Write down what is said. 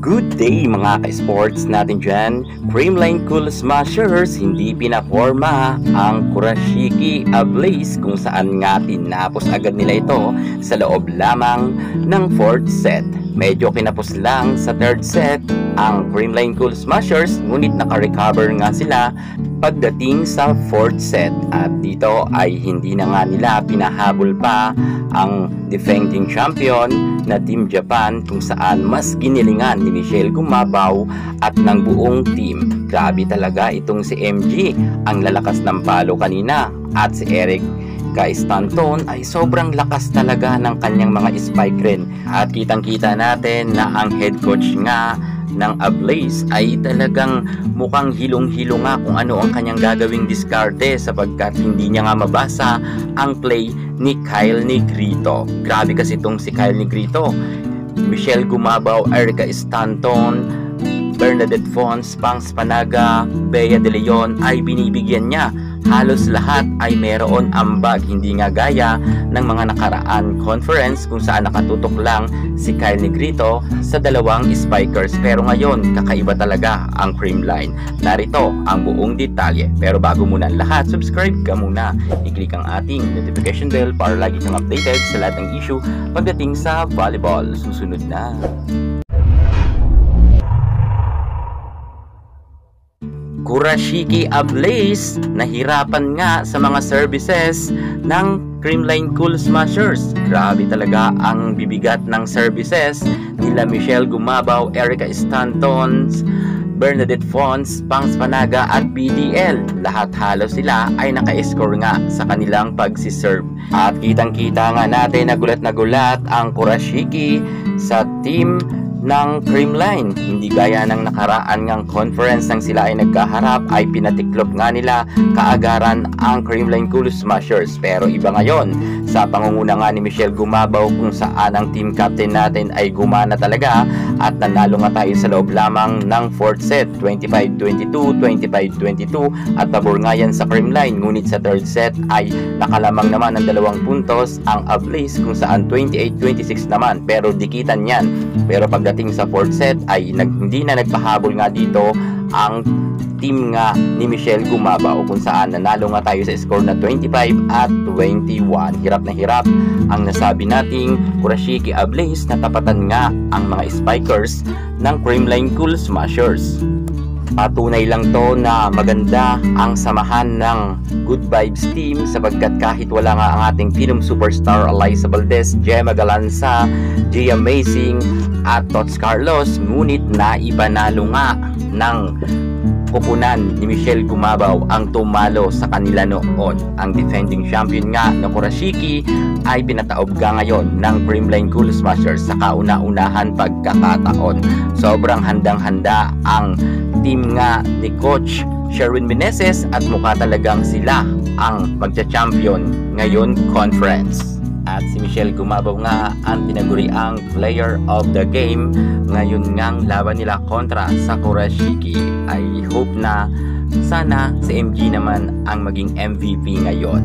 Good day mga ka-sports natin dyan. Creamline Cool Smashers hindi pinaporma ang Kurashiki Ablaze kung saan nga tinapos agad nila ito sa loob lamang ng 4th set. Medyo kinapos lang sa 3rd set ang Creamline Cool Smashers, ngunit naka-recover nga sila pagdating sa 4th set, at dito ay hindi na nga nila pinahabol pa ang defending champion na Team Japan, kung saan mas ginilingan ni Michelle Gumabao at ng buong team. Grabe talaga itong si MG, ang lalakas ng palo kanina, at si Eric Stanton ay sobrang lakas talaga ng kanyang mga spike rin. At kitang-kita natin na ang head coach nga ng Ablaze ay talagang mukhang hilong-hilo nga kung ano ang kanyang gagawing diskarte, sapagkat hindi niya nga mabasa ang play ni Kyle Negrito. Grabe kasi itong si Kyle Negrito. Michelle Gumabao, Erica Stanton, Bernadette Fons, Pangs Panaga, Bea De Leon ay binibigyan niya. Halos lahat ay meron ambag, hindi nga gaya ng mga nakaraan conference kung saan nakatutok lang si Kyle Negrito sa dalawang spikers. Pero ngayon, kakaiba talaga ang Creamline. Narito ang buong detalye. Pero bago muna ang lahat, subscribe ka muna. I-click ang ating notification bell para lagi kang updated sa lahat ng issue pagdating sa volleyball. Susunod na. Kurashiki Ablaze nahirapan nga sa mga services ng Creamline Cool Smashers. Grabe talaga ang bibigat ng services nila Michelle Gumabao, Erica Stanton, Bernadette Fons, Pangs Panaga at BDL. Lahat halos sila ay naka-score nga sa kanilang pagsiserve. At kitang-kita nga natin na gulat ang Kurashiki sa team ng Creamline. Hindi gaya ng nakaraan ngang conference nang sila ay nagkaharap ay pinatiklop nga nila kaagaran ang Creamline Cool Smashers. Pero iba ngayon sa pangunguna nga ni Michelle Gumabao, kung saan ang team captain natin ay gumana talaga at nanalo nga tayo sa loob lamang ng 4th set, 25-22, 25-22, at pabor nga yan sa Creamline. Ngunit sa 3rd set ay nakalamang naman ng 2 puntos ang Ablaze, kung saan 28-26 naman, pero dikitan yan. Pero pagdating sa 4th set ay hindi na nagpahabol nga dito ang team nga ni Michelle Gumabao, kung saan nanalo nga tayo sa score na 25-21. Hirap na hirap ang nasabi nating Kurashiki Ablaze na tapatan nga ang mga spikers ng Creamline Cool Smashers. Patunay lang to na maganda ang samahan ng Good Vibes team, sapagkat kahit wala nga ang ating Phenom superstar Alyssa Valdez, Gemma Galanza, Gia Amazing at Tots Carlos, ngunit naipanalo nga ng kupunan ni Michelle Gumabao ang tumalo sa kanila noon. Ang defending champion nga na Kurashiki ay pinataob ka ngayon ng Creamline Cool Smashers sa kauna-unahan pagkakataon. Sobrang handang-handa ang team nga ni Coach Sherwin Meneses at mukha talagang sila ang magcha-champion ngayon conference. At si Michelle Gumabao nga ang tinaguriang player of the game ngayon ngang laban nila kontra sa Kurashiki. I hope na sana si MG naman ang maging MVP ngayon.